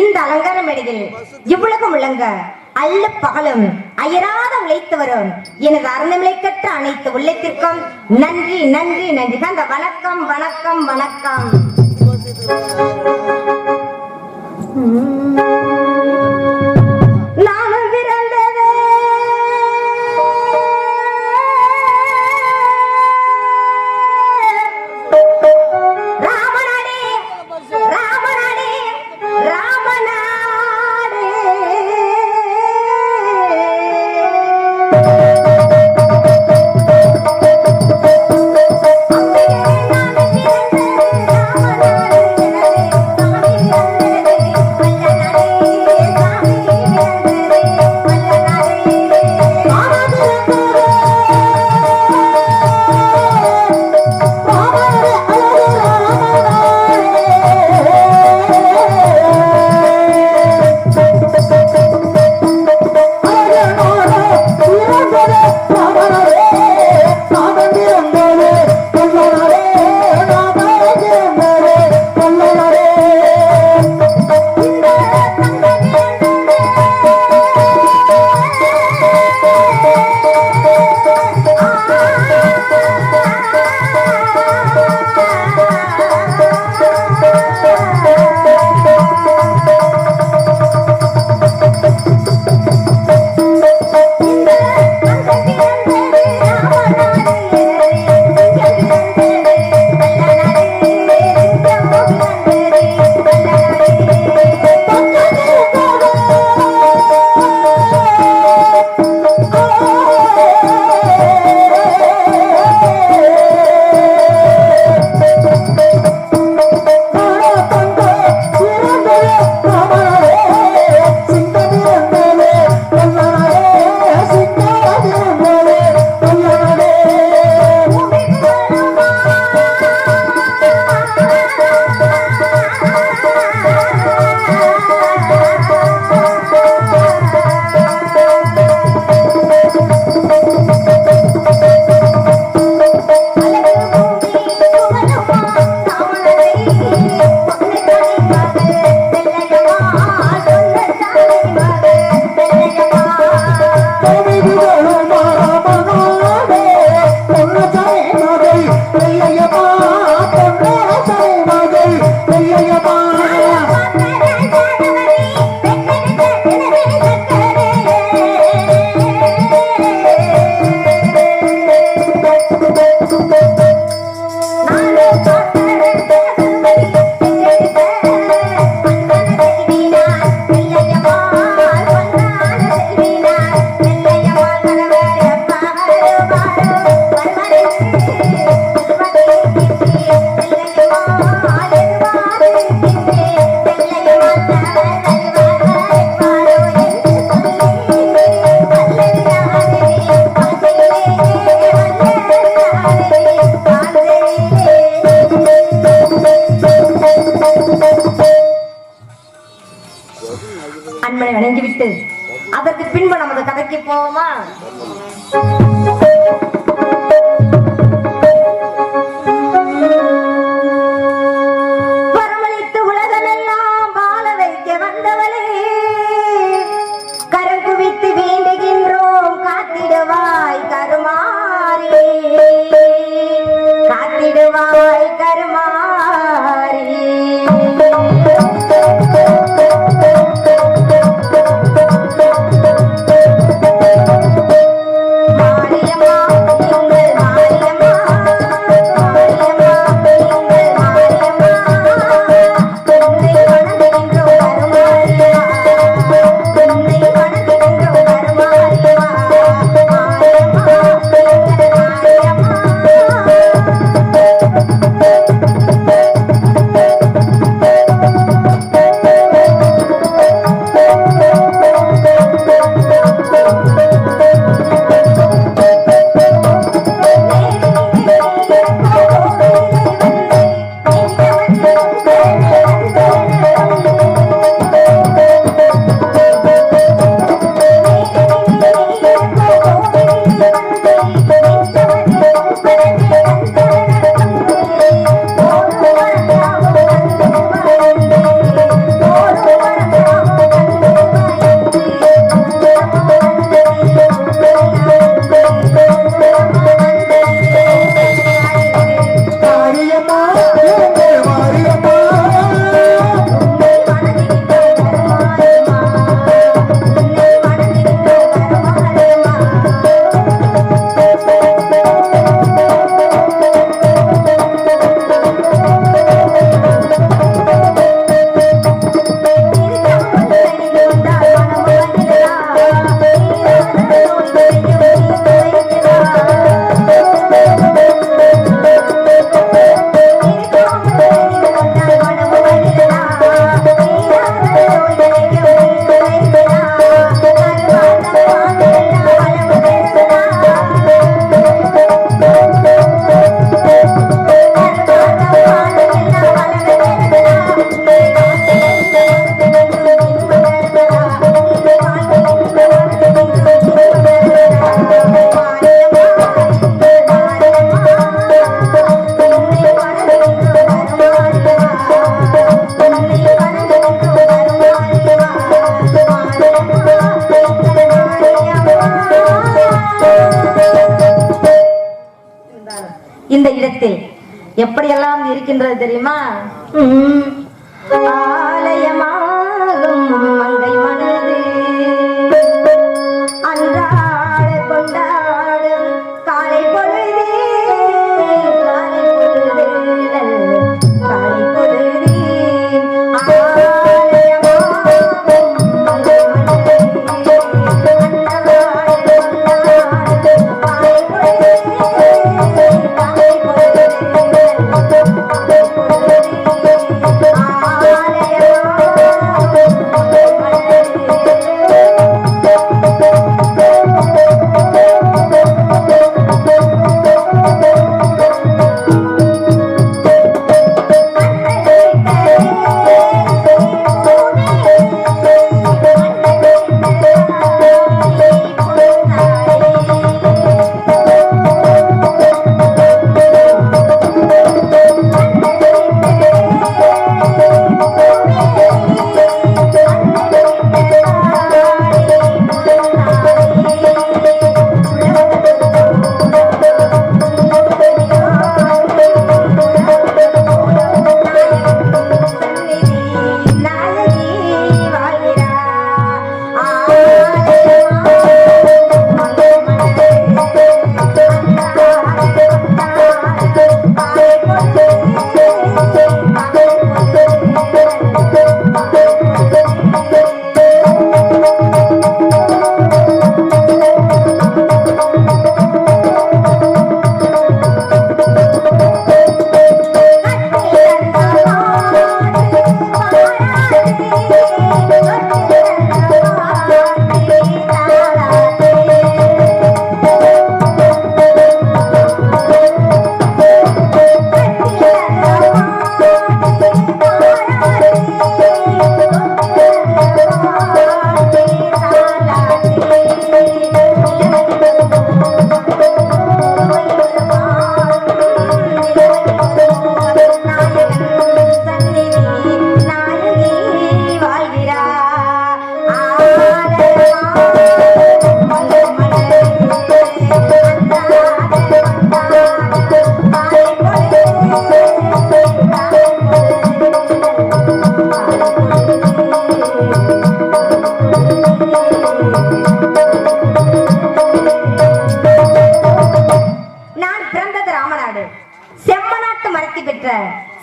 இந்த அலங்கார மேடையில் இவ்வளவு முழங்க அல்ல பகலும் அயராத உழைத்து வரும் எனது அறநிலை கற்ற அனைத்து உள்ளத்திற்கும் நன்றி நன்றி நன்றி. அந்த வணக்கம் வணக்கம் வணக்கம். நானும் பிறந்தது ராமநாடே ராமநாடே ராமநாடே. அன்பனை வணங்கிவிட்டு அதற்கு பின்பு நமது கதைக்கு போவோமா? வரமளித்து உலகமெல்லாம் வாழ இருக்கின்றது தெரியுமா? ஆலயமாகும் மங்கை மனது அன்றாட கொண்டாடும் காலை பொழுது காலை பொழுது காலை பொழுது ஆலயமாகும் மங்கை மனது அன்றாட கொண்டாடும் காலை பொழுது காலை பொழுது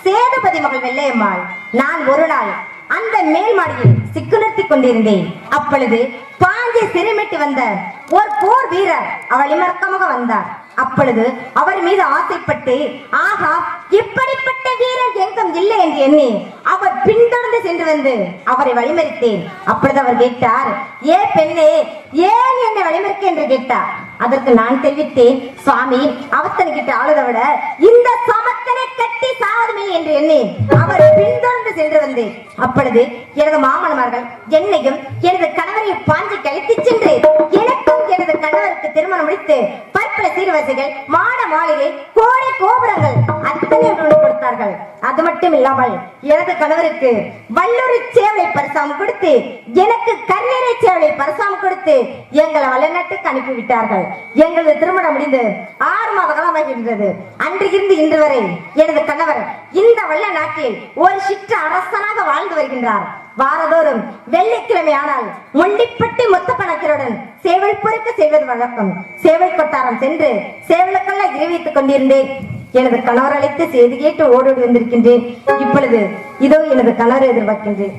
சேதுபதி மகள் வெள்ளையம்மாள். நான் ஒரு நாள் அந்த மேல் மாடியில் சிக்குநிறுத்திக் கொண்டிருந்தேன். அப்பொழுது பாஞ்சி சிறுமிட்டு வந்த ஒரு போர் வீரர் அவள் இமர்க்கமாக வந்தார். அப்பொழுது அவர் மீது ஆசைப்பட்டு, ஆகா இப்படிப்பட்ட வீரர் எங்கும் இல்லை என்று எண்ணி அவர் பின்தொடர்ந்து சென்று வந்து அவரை வழிமறித்தேன். அப்பொழுது அவர் கேட்டார், ஏ பெண்ணே, ஏன் என்னை வழிமறிக்க என்று கேட்டார். அதற்கு நான் தெரிவித்தேன், சுவாமி அவத்தனை கிட்ட ஆளுதை விட இந்த சமத்தனை கட்டி சாவதுமே என்று எண்ணி அவர் பின்தொடர்ந்து சென்று வந்து அப்பொழுது எனது மாமன்மார்கள் என்னையும் எனது கணவரை பாஞ்சி கழித்து சென்று எனக்கும் எனது கணவருக்கு திருமணம் முடித்து பற்பல சீர்வரிசைகள், மாட மாளிகை, கோடை கோபுரங்கள் அத்தனை கொடுத்தார்கள். அது மட்டும் இல்லாமல் எனது கணவருக்கு வல்லூரி சேவலை பரிசாம் கொடுத்து எனக்கு கண்ணீரை சேவலை பரிசாம் கொடுத்து எங்களை வல்லநாட்டுக்கு அனுப்பிவிட்டார்கள். எங்களது திருமணம் முடிந்து 6 மாத காலமாகின்றது. அன்றிலிருந்து இன்று வரை எனது கணவர் இந்த வல்ல நாட்டில் ஒரு சிற்ற அரசனாக வாழ்ந்து வருகின்றார். வாரதோறும் வெள்ளிக்கிழமை ஆனால் முண்டிப்பட்டி மொத்த பணக்கிருடன் சேவல் பொறுக்க செய்வது வழக்கம். சேவல் கொட்டாரம் சென்று சேவலுக்கெல்லாம் இரவித்துக் கொண்டிருந்தேன். எனது கணவர் அழைத்து செய்தி கேட்டு ஓடோடி வந்திருக்கின்றேன். இப்பொழுது இதோ எனது கணவர் எதிர்பார்க்கின்றேன்.